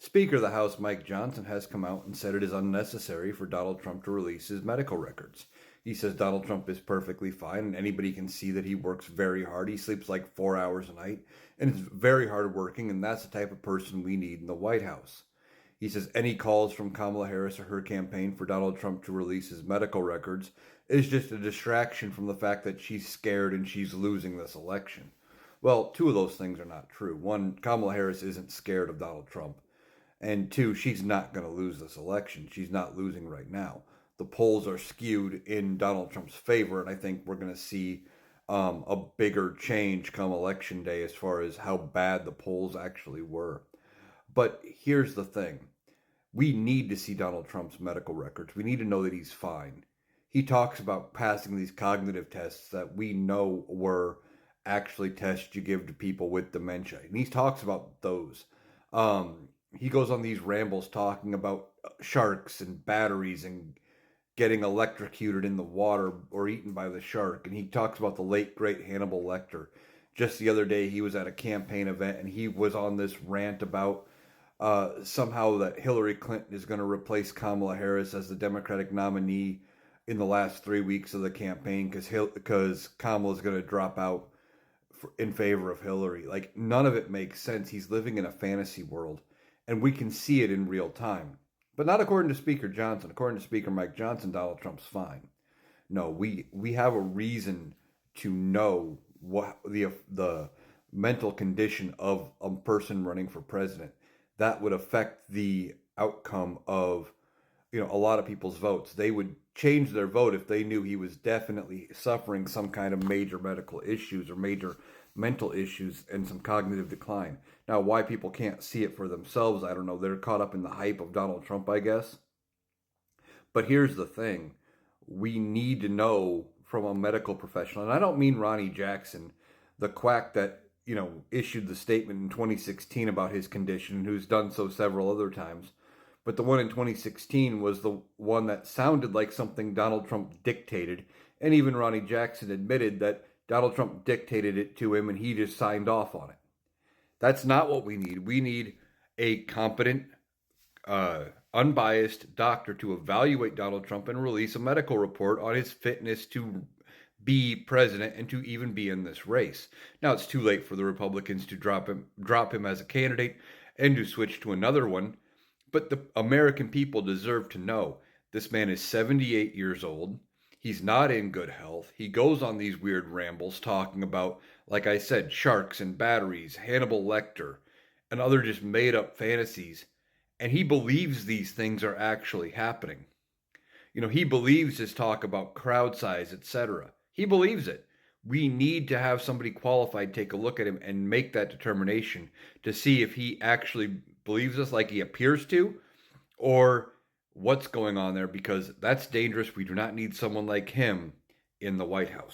Speaker of the House Mike Johnson has come out and said it is unnecessary for Donald Trump to release his medical records. He says Donald Trump is perfectly fine and anybody can see that he works very hard. He sleeps like 4 hours a night and is very hardworking, and that's the type of person we need in the White House. He says any calls from Kamala Harris or her campaign for Donald Trump to release his medical records is just a distraction from the fact that she's scared and she's losing this election. Well, two of those things are not true. One, Kamala Harris isn't scared of Donald Trump. And two, she's not going to lose this election. She's not losing right now. The polls are skewed in Donald Trump's favor, and I think we're going to see a bigger change come election day as far as how bad the polls actually were. But here's the thing. We need to see Donald Trump's medical records. We need to know that he's fine. He talks about passing these cognitive tests that we know were actually tests you give to people with dementia. And he talks about those. He goes on these rambles talking about sharks and batteries and getting electrocuted in the water or eaten by the shark. And he talks about the late, great Hannibal Lecter. Just the other day, he was at a campaign event and he was on this rant about somehow that Hillary Clinton is going to replace Kamala Harris as the Democratic nominee in the last 3 weeks of the campaign because Kamala is going to drop out in favor of Hillary. Like, none of it makes sense. He's living in a fantasy world, and we can see it in real time. But not according to Speaker Johnson. According to Speaker Mike Johnson, Donald Trump's fine. No, we have a reason to know what the mental condition of a person running for president. That would affect the outcome of a lot of people's votes. They would change their vote if they knew he was definitely suffering some kind of major medical issues or major mental issues and some cognitive decline. Now, why people can't see it for themselves, I don't know. They're caught up in the hype of Donald Trump, I guess. But here's the thing. We need to know from a medical professional, and I don't mean Ronnie Jackson, the quack that, issued the statement in 2016 about his condition, who's done so several other times. But the one in 2016 was the one that sounded like something Donald Trump dictated. And even Ronnie Jackson admitted that Donald Trump dictated it to him and he just signed off on it. That's not what we need. We need a competent, unbiased doctor to evaluate Donald Trump and release a medical report on his fitness to be president and to even be in this race. Now, it's too late for the Republicans to drop him as a candidate and to switch to another one. But the American people deserve to know this man is 78 years old. He's not in good health. He goes on these weird rambles talking about, like I said, sharks and batteries, Hannibal Lecter, and other just made up fantasies. And he believes these things are actually happening. He believes his talk about crowd size, etc. He believes it. We need to have somebody qualified take a look at him and make that determination to see if he actually believes us like he appears to, or what's going on there, because that's dangerous. We do not need someone like him in the White House.